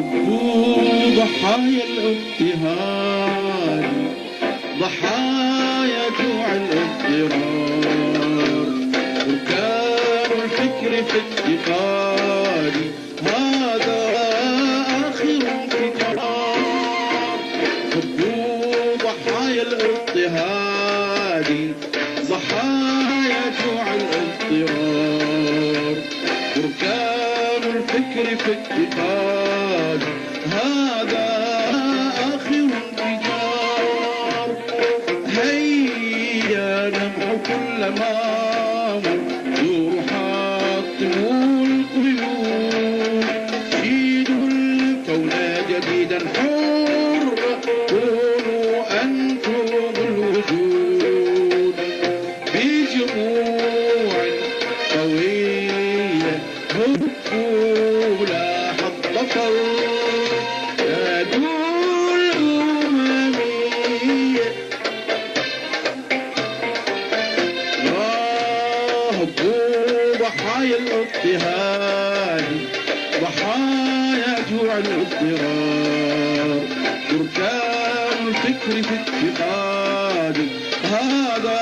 هبوا ضحايا الاضطهاد، ضحايا جوع الاضطرار، ركاب الفكر في افتقادي، هذا آخر انفجار. هبوا ضحايا الاضطهاد، ضحايا جوع الاضطرار، ركاب الفكر في افتقاد، هذا آخر انفجار. هيا نمحو كل ما دور حاطم القيود، شيدوا الكون جديدا حر، كونوا أنتم الوجود بجموع قوية. هبوا لاح الظفر يا دول الأممية، هبوا ضحايا الاضطهاد، ضحايا جوع الاضطرار، بركان الفكر في افتقاد، هذا